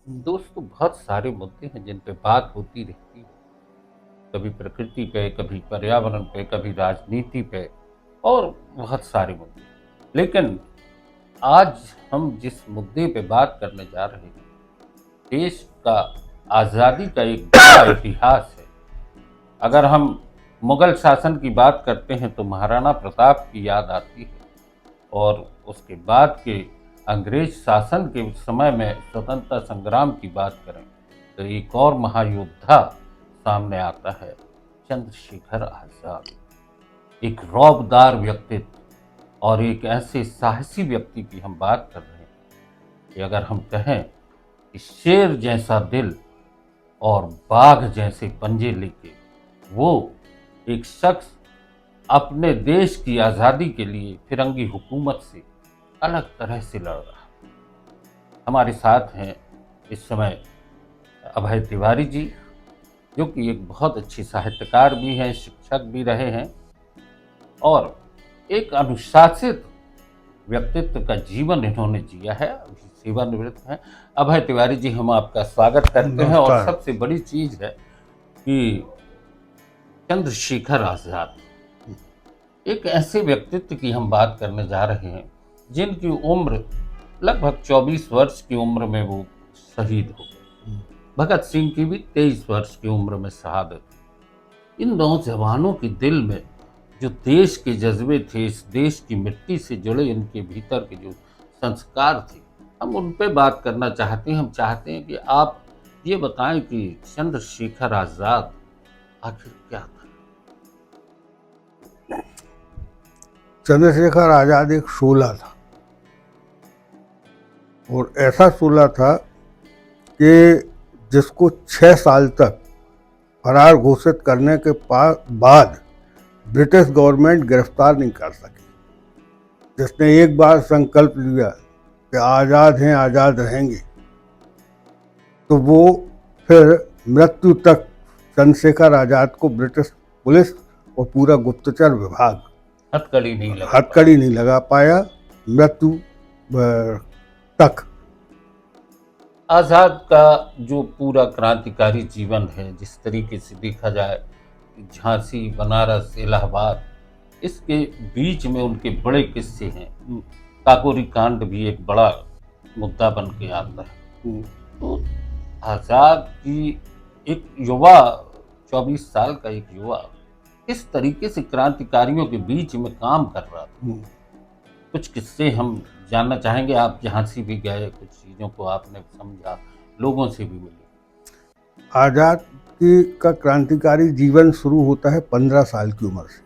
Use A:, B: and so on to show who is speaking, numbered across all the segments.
A: दोस्तों, बहुत सारे मुद्दे हैं जिन पे बात होती रहती है। कभी प्रकृति पे, कभी पर्यावरण पे, कभी राजनीति पे और बहुत सारे मुद्दे। लेकिन आज हम जिस मुद्दे पे बात करने जा रहे हैं, देश का आज़ादी का एक बड़ा इतिहास है। अगर हम मुगल शासन की बात करते हैं तो महाराणा प्रताप की याद आती है, और उसके बाद के अंग्रेज शासन के समय में स्वतंत्रता संग्राम की बात करें तो एक और महायोद्धा सामने आता है, चंद्रशेखर आजाद। एक रौबदार व्यक्तित्व और एक ऐसे साहसी व्यक्ति की हम बात कर रहे हैं कि अगर हम कहें कि शेर जैसा दिल और बाघ जैसे पंजे लेके वो एक शख्स अपने देश की आज़ादी के लिए फिरंगी हुकूमत से अलग तरह से लड़ रहा है। हमारे साथ हैं इस समय अभय तिवारी जी, जो कि एक बहुत अच्छे साहित्यकार भी हैं, शिक्षक भी रहे हैं और एक अनुशासित व्यक्तित्व का जीवन इन्होंने जिया है, अभी सेवानिवृत्त हैं। अभय तिवारी जी, हम आपका स्वागत करते हैं। और सबसे बड़ी चीज़ है कि चंद्रशेखर आज़ाद एक ऐसे व्यक्तित्व की हम बात करने जा रहे हैं जिनकी उम्र लगभग 24 वर्ष की उम्र में वो शहीद हो गए। भगत सिंह की भी 23 वर्ष की उम्र में शहादत हुई। इन नौजवानों के दिल में जो देश के जज्बे थे, इस देश की मिट्टी से जुड़े इनके भीतर के जो संस्कार थे, हम उन पे बात करना चाहते हैं। हम चाहते हैं कि आप ये बताएं कि चंद्रशेखर आज़ाद आखिर क्या था।
B: चंद्रशेखर आजाद एक शोला था, और ऐसा शोला था कि जिसको 6 साल तक फरार घोषित करने के बाद ब्रिटिश गवर्नमेंट गिरफ्तार नहीं कर सकी। जिसने एक बार संकल्प लिया कि आज़ाद हैं, आज़ाद रहेंगे, तो वो फिर मृत्यु तक चंद्रशेखर आज़ाद को ब्रिटिश पुलिस और पूरा गुप्तचर विभाग
A: हथकड़ी
B: नहीं लगा पाया मृत्यु तक।
A: आज़ाद का जो पूरा क्रांतिकारी जीवन है, जिस तरीके से देखा जाए, झांसी, बनारस, इलाहाबाद, इसके बीच में उनके बड़े किस्से हैं। काकोरी कांड भी एक बड़ा मुद्दा बन के आता है। तो आज़ाद की एक युवा, 24 साल का एक युवा किस तरीके से क्रांतिकारियों के बीच में काम कर रहा था, कुछ किस्से हम जानना चाहेंगे। आप झांसी भी गए, कुछ चीज़ों को आपने समझा, लोगों से भी मिले।
B: आज़ाद का क्रांतिकारी जीवन शुरू होता है 15 साल की उम्र से।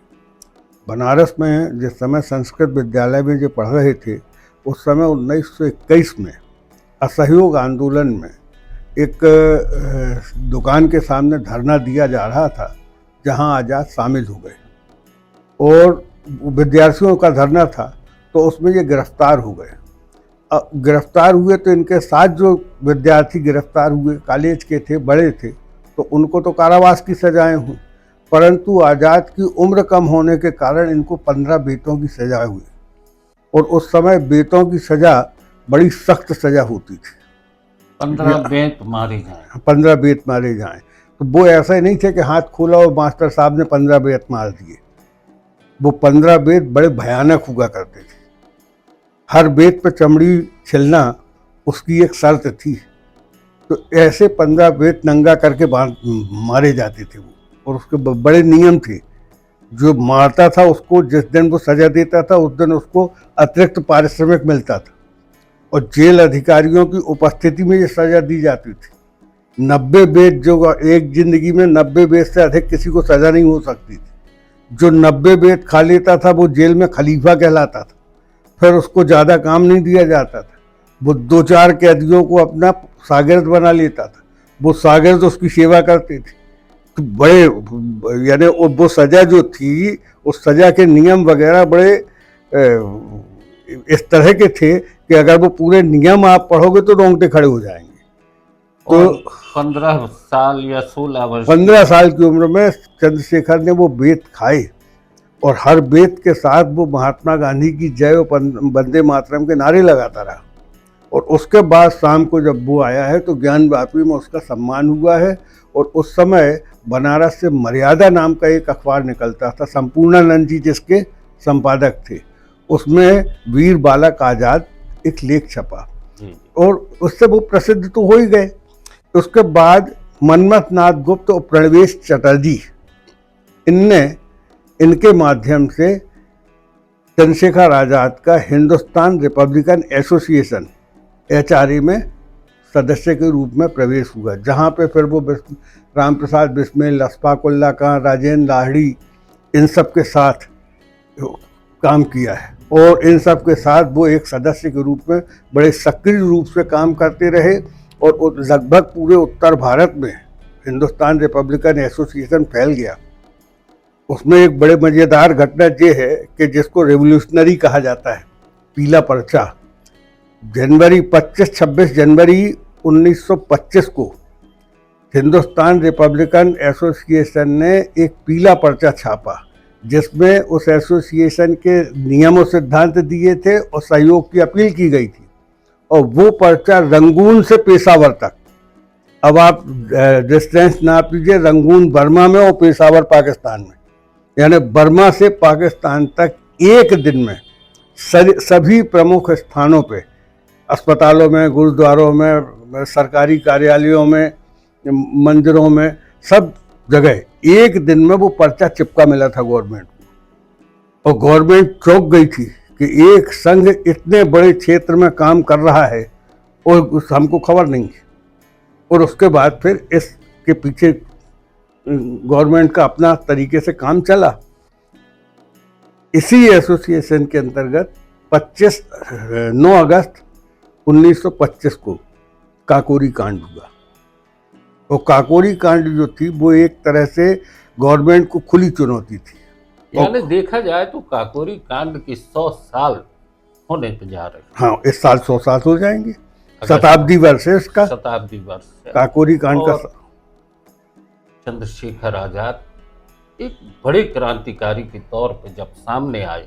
B: बनारस में जिस समय संस्कृत विद्यालय में जो पढ़ रहे थे, उस समय 1921 में असहयोग आंदोलन में एक दुकान के सामने धरना दिया जा रहा था, जहां आज़ाद शामिल हो गए। और विद्यार्थियों का धरना था, तो उसमें ये गिरफ्तार हो गए। अब गिरफ्तार हुए तो इनके साथ जो विद्यार्थी गिरफ्तार हुए कॉलेज के थे, बड़े थे, तो उनको तो कारावास की सजाएं हुई, परंतु आज़ाद की उम्र कम होने के कारण इनको 15 बेतों की सजा हुई। और उस समय बेतों की सजा बड़ी सख्त सजा होती थी।
A: 15 बेत मारे जाएं।
B: 15 बेत मारे जाएं। तो वो ऐसा ही नहीं थे कि हाथ खोला और मास्टर साहब ने 15 बेत मार दिए। वो 15 बेत बड़े भयानक हुआ करते थे। हर बेत पर चमड़ी छिलना उसकी एक शर्त थी। तो ऐसे 15 बेत नंगा करके मारे जाते थे वो, और उसके बड़े नियम थे। जो मारता था उसको, जिस दिन वो सजा देता था, उस दिन उसको अतिरिक्त पारिश्रमिक मिलता था, और जेल अधिकारियों की उपस्थिति में ये सजा दी जाती थी। 90 बेत, जो एक जिंदगी में 90 बेत से अधिक किसी को सजा नहीं हो सकती थी। जो 90 बेत खा लेता था वो जेल में खलीफा कहलाता था। फिर उसको ज़्यादा काम नहीं दिया जाता था। वो 2-4 कैदियों को अपना शागिर्द बना लेता था। वो शागिर्द उसकी सेवा करते थे। तो बड़े, यानी वो सज़ा जो थी, उस सज़ा के नियम वगैरह बड़े इस तरह के थे कि अगर वो पूरे नियम आप पढ़ोगे तो रोंगटे खड़े हो जाएंगे।
A: तो 15 साल या 16 वर्ष,
B: 15 साल की उम्र में चंद्रशेखर ने वो बेत खाए, और हर बेत के साथ वो महात्मा गांधी की जय और वंदे मातरम के नारे लगाता रहा। और उसके बाद शाम को जब वो आया है तो ज्ञान वापी में उसका सम्मान हुआ है। और उस समय बनारस से मर्यादा नाम का एक अखबार निकलता था, संपूर्णानंद जी जिसके संपादक थे, उसमें वीर बालक आजाद एक लेख छपा और उससे वो प्रसिद्ध तो हो ही गए। उसके बाद मनमथ नाथ गुप्त और प्रणवेश चटर्जी, इनके माध्यम से चंद्रशेखर आजाद का हिंदुस्तान रिपब्लिकन एसोसिएशन HRA में सदस्य के रूप में प्रवेश हुआ, जहाँ पे फिर वो राम प्रसाद बिस्मिल, अशफाक उल्लाह खां, राजेंद्र लाहिड़ी, इन सब के साथ काम किया है। और इन सब के साथ वो एक सदस्य के रूप में बड़े सक्रिय रूप से काम करते रहे और लगभग पूरे उत्तर भारत में हिंदुस्तान रिपब्लिकन एसोसिएशन फैल गया। उसमें एक बड़े मज़ेदार घटना ये है कि जिसको रेवोल्यूशनरी कहा जाता है, पीला पर्चा, 26 जनवरी 1925 को हिंदुस्तान रिपब्लिकन एसोसिएशन ने एक पीला पर्चा छापा, जिसमें उस एसोसिएशन के नियम और सिद्धांत दिए थे और सहयोग की अपील की गई थी। और वो पर्चा रंगून से पेशावर तक, अब आप डिस्टेंस नाप लीजिए, रंगून बर्मा में और पेशावर पाकिस्तान में, यानी बर्मा से पाकिस्तान तक एक दिन में सभी प्रमुख स्थानों पे, अस्पतालों में, गुरुद्वारों में, सरकारी कार्यालयों में, मंदिरों में, सब जगह एक दिन में वो पर्चा चिपका मिला था गवर्नमेंट को। और गवर्नमेंट चौंक गई थी कि एक संघ इतने बड़े क्षेत्र में काम कर रहा है और हमको खबर नहीं है। और उसके बाद फिर इसके पीछे गवर्नमेंट का अपना तरीके से काम चला। इसी एसोसिएशन के अंतर्गत 9 अगस्त 1925 को काकोरी कांड हुआ। और काकोरी कांड जो थी वो एक तरह से गवर्नमेंट को खुली चुनौती थी।
A: यानी देखा जाए तो काकोरी कांड के 100 साल होने पे जा रहे हैं।
B: हाँ, इस साल 100 साल हो जाएंगे, शताब्दी वर्ष है इसका,
A: शताब्दी वर्ष
B: काकोरी कांड का।
A: चंद्रशेखर आजाद एक बड़े क्रांतिकारी के तौर पे जब सामने आए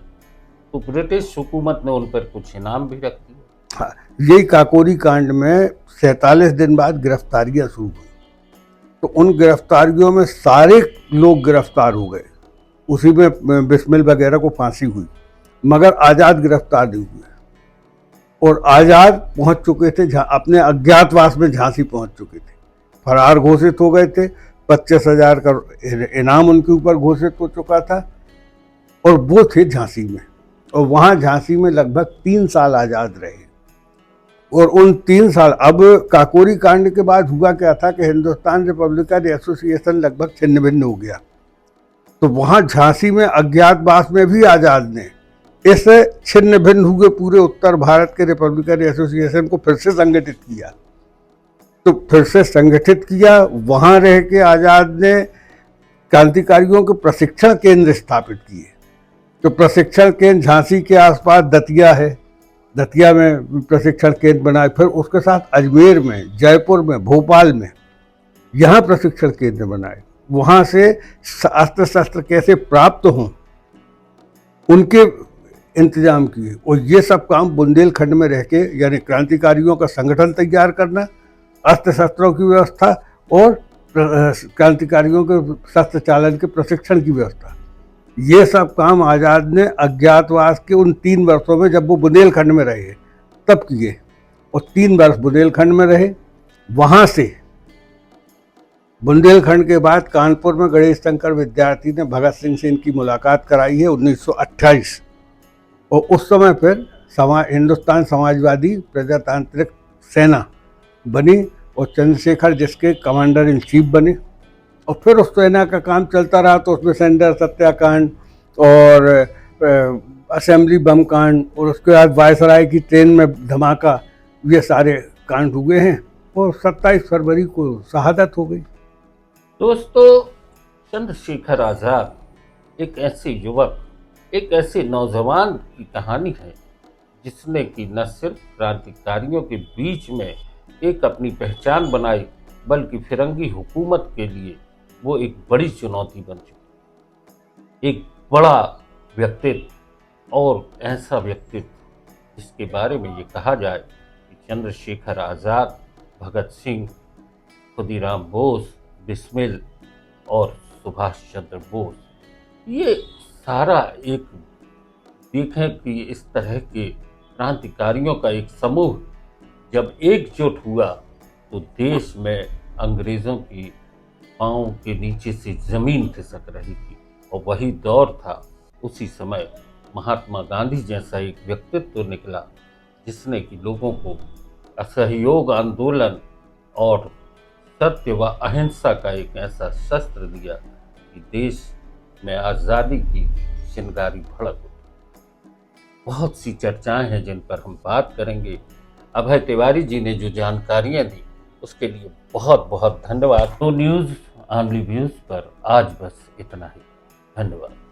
A: तो ब्रिटिश हुकूमत ने उन पर कुछ इनाम भी रख दिए।
B: हाँ, यही काकोरी कांड में 47 दिन बाद गिरफ्तारियां शुरू हुई। तो उन गिरफ्तारियों में सारे लोग गिरफ्तार हो गए, उसी में बिस्मिल वगैरह को फांसी हुई, मगर आज़ाद गिरफ्तार नहीं हुए। और आज़ाद पहुंच चुके थे अपने अज्ञातवास में, झांसी पहुंच चुके थे, फरार घोषित हो गए थे, 25,000 का इनाम उनके ऊपर घोषित हो चुका था और वो थे झांसी में। और वहाँ झांसी में लगभग 3 साल आज़ाद रहे। और उन 3 साल, अब काकोरी कांड के बाद हुआ क्या था कि हिंदुस्तान रिपब्लिकन एसोसिएशन लगभग छिन्न भिन्न हो गया। तो वहाँ झांसी में अज्ञातवास में भी आज़ाद ने इस छिन्न भिन्न हुए पूरे उत्तर भारत के रिपब्लिकन एसोसिएशन को फिर से संगठित किया। तो फिर से संगठित किया, वहाँ रह के आज़ाद ने क्रांतिकारियों के प्रशिक्षण केंद्र स्थापित किए। तो प्रशिक्षण केंद्र झांसी के आसपास दतिया है, दतिया में प्रशिक्षण केंद्र बनाए, फिर उसके साथ अजमेर में, जयपुर में, भोपाल में, यहाँ प्रशिक्षण केंद्र बनाए। वहाँ से अस्त्र शस्त्र कैसे प्राप्त हों उनके इंतजाम किए। और ये सब काम बुंदेलखंड में रह के, यानी क्रांतिकारियों का संगठन तैयार करना, अस्त्र शस्त्रों की व्यवस्था और क्रांतिकारियों के शस्त्र चालन के प्रशिक्षण की व्यवस्था, ये सब काम आज़ाद ने अज्ञातवास के उन 3 वर्षों में, जब वो बुंदेलखंड में रहे, तब किए। और 3 वर्ष बुंदेलखंड में रहे। वहाँ से बुंदेलखंड के बाद कानपुर में गणेश शंकर विद्यार्थी ने भगत सिंह से इनकी मुलाकात कराई है 1928। और उस समय फिर हिंदुस्तान समाजवादी प्रजातांत्रिक सेना बनी और चंद्रशेखर जिसके कमांडर इन चीफ बने। और फिर उस सेना का काम चलता रहा। तो उसमें सेंडर्स हत्याकांड और असेंबली बम कांड और उसके बाद वायसराय की ट्रेन में धमाका, ये सारे कांड हुए हैं। और 27 फरवरी को शहादत हो गई।
A: दोस्तों, चंद्रशेखर आजाद एक ऐसे युवक, एक ऐसे नौजवान की कहानी है जिसने कि न सिर्फ क्रांतिकारियों के बीच में एक अपनी पहचान बनाई, बल्कि फिरंगी हुकूमत के लिए वो एक बड़ी चुनौती बन चुकी। एक बड़ा व्यक्तित्व, और ऐसा व्यक्तित्व जिसके बारे में ये कहा जाए कि चंद्रशेखर आज़ाद, भगत सिंह, खुदीराम बोस, बिस्मिल और सुभाष चंद्र बोस, ये सारा एक देखें कि इस तरह के क्रांतिकारियों का एक समूह जब एकजुट हुआ तो देश में अंग्रेज़ों की पाँव के नीचे से ज़मीन खिसक रही थी। और वही दौर था, उसी समय महात्मा गांधी जैसा एक व्यक्तित्व निकला जिसने कि लोगों को असहयोग आंदोलन और सत्य व अहिंसा का एक ऐसा शस्त्र दिया कि देश में आज़ादी की चिंगारी भड़क उठी। बहुत सी चर्चाएं हैं जिन पर हम बात करेंगे। अभय तिवारी जी ने जो जानकारियां दी उसके लिए बहुत बहुत धन्यवाद। तो न्यूज़ ऑनली व्यूज़ पर आज बस इतना ही। धन्यवाद।